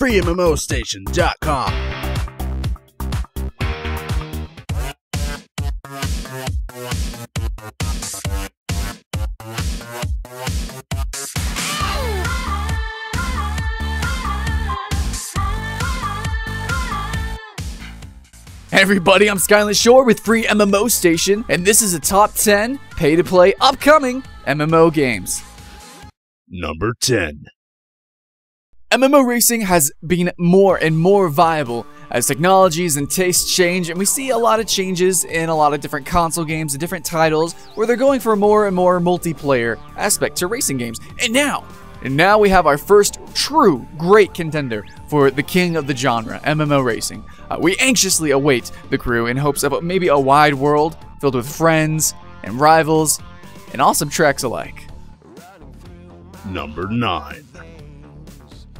FreeMMOStation.com. Hey everybody, I'm Skyland Shore with FreeMMOStation, and this is a top 10 pay-to-play upcoming MMO games. Number 10. MMO racing has been more and more viable as technologies and tastes change, and we see a lot of changes in a lot of different console games and different titles where they're going for more and more multiplayer aspect to racing games. And now we have our first true great contender for the king of the genre, MMO racing. We anxiously await the crew in hopes of maybe a wide world filled with friends and rivals and awesome tracks alike. Number 9.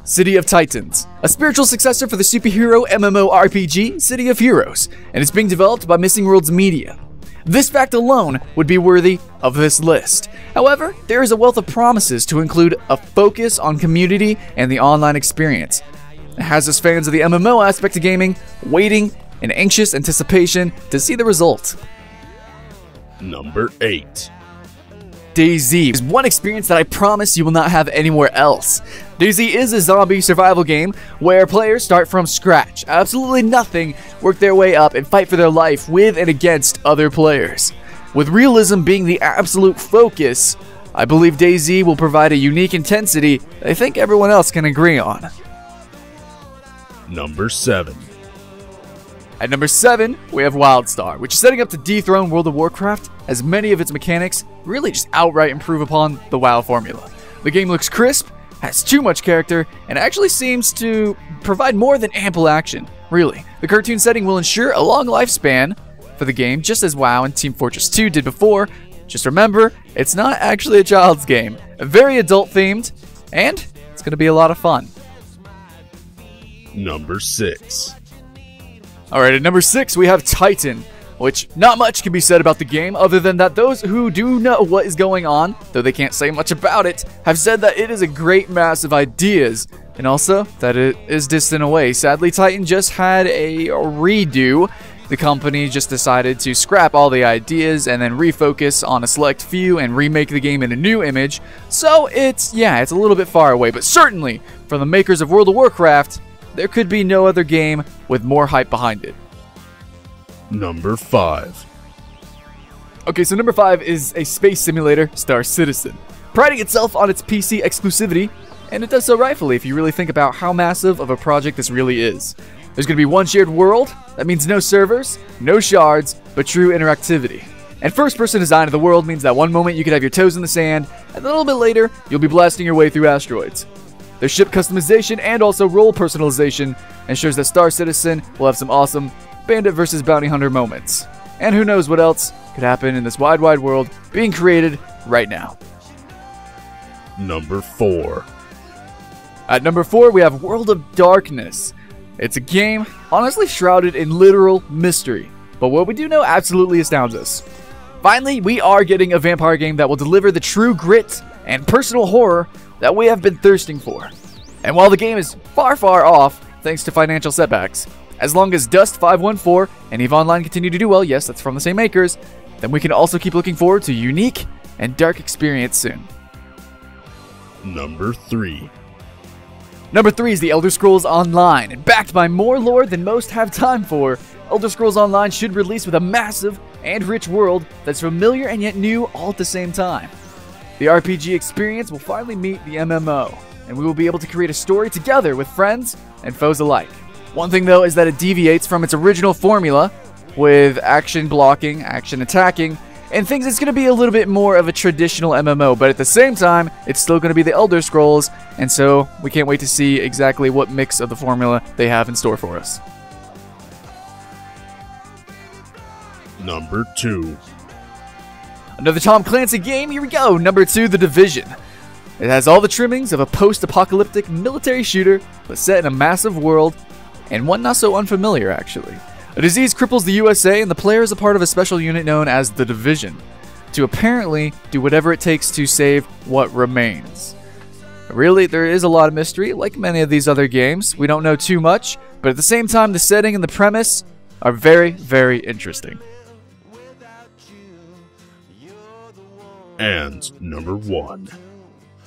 City of Titans, a spiritual successor for the superhero MMORPG City of Heroes, and it's being developed by Missing Worlds Media. This fact alone would be worthy of this list. However, there is a wealth of promises to include a focus on community and the online experience. It has us fans of the MMO aspect of gaming waiting in anxious anticipation to see the result. Number 8. DayZ is one experience that I promise you will not have anywhere else. DayZ is a zombie survival game where players start from scratch, absolutely nothing, work their way up and fight for their life with and against other players. With realism being the absolute focus, I believe DayZ will provide a unique intensity that I think everyone else can agree on. Number 7. At number 7, we have WildStar, which is setting up to dethrone World of Warcraft, as many of its mechanics really just outright improve upon the WoW formula. The game looks crisp, has too much character, and actually seems to provide more than ample action. Really, the cartoon setting will ensure a long lifespan for the game, just as WoW and Team Fortress 2 did before. Just remember, it's not actually a child's game. Very adult themed, and it's going to be a lot of fun. Number 6. Alright, at number 6 we have Titan, which not much can be said about the game other than that those who do know what is going on, though they can't say much about it, have said that it is a great mass of ideas, and also that it is distant away. Sadly, Titan just had a redo. The company just decided to scrap all the ideas and then refocus on a select few and remake the game in a new image. So it's a little bit far away, but certainly from the makers of World of Warcraft, there could be no other game with more hype behind it. Number 5. Okay, so number 5 is a space simulator, Star Citizen, priding itself on its PC exclusivity, and it does so rightfully if you really think about how massive of a project this really is. There's going to be one shared world, that means no servers, no shards, but true interactivity. And first-person design of the world means that one moment you could have your toes in the sand, and a little bit later, you'll be blasting your way through asteroids. Their ship customization and also role personalization ensures that Star Citizen will have some awesome bandit versus bounty hunter moments. And who knows what else could happen in this wide world being created right now. Number 4. At number 4, we have World of Darkness. It's a game honestly shrouded in literal mystery, but what we do know absolutely astounds us. Finally, we are getting a vampire game that will deliver the true grit and personal horror that we have been thirsting for. And while the game is far off thanks to financial setbacks, as long as Dust 514 and EVE Online continue to do well, yes, that's from the same makers, then we can also keep looking forward to a unique and dark experience soon. Number 3. Number 3 is the Elder Scrolls Online, and backed by more lore than most have time for, Elder Scrolls Online should release with a massive and rich world that's familiar and yet new all at the same time. The RPG experience will finally meet the MMO, and we will be able to create a story together with friends and foes alike. One thing though is that it deviates from its original formula with action blocking, action attacking, and things it's going to be a little bit more of a traditional MMO, but at the same time, it's still going to be the Elder Scrolls, and so we can't wait to see exactly what mix of the formula they have in store for us. Number 2. Another Tom Clancy game, here we go, number 2, The Division. It has all the trimmings of a post-apocalyptic military shooter, but set in a massive world, and one not so unfamiliar actually. A disease cripples the USA, and the player is a part of a special unit known as the Division, to apparently do whatever it takes to save what remains. Really, there is a lot of mystery, like many of these other games. We don't know too much, but at the same time, the setting and the premise are very, very interesting. And number 1.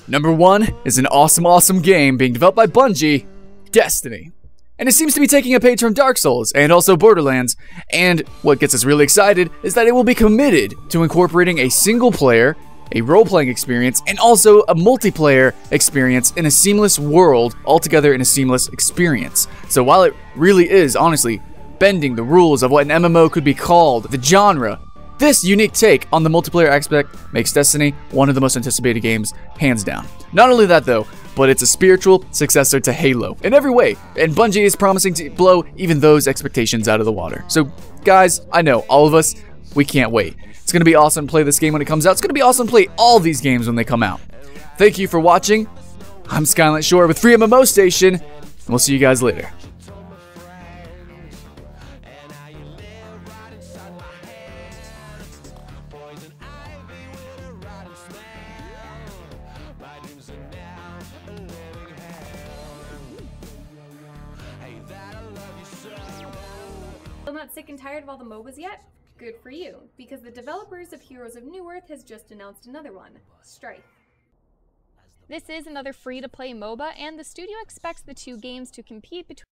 Number 1 is an awesome game being developed by Bungie, Destiny. And it seems to be taking a page from Dark Souls and also Borderlands, and what gets us really excited is that it will be committed to incorporating a single player, a role-playing experience, and also a multiplayer experience in a seamless world, altogether in a seamless experience. So while it really is, honestly, bending the rules of what an MMO could be called, the genre, this unique take on the multiplayer aspect makes Destiny one of the most anticipated games, hands down. Not only that though, but it's a spiritual successor to Halo in every way, and Bungie is promising to blow even those expectations out of the water. So guys, I know, all of us, we can't wait. It's going to be awesome to play this game when it comes out. It's going to be awesome to play all these games when they come out. Thank you for watching. I'm Skylant Shore with FreeMMOStation, and we'll see you guys later. Still not sick and tired of all the MOBAs yet? Good for you, because the developers of Heroes of Newerth has just announced another one, Strife. This is another free-to-play MOBA, and the studio expects the two games to compete between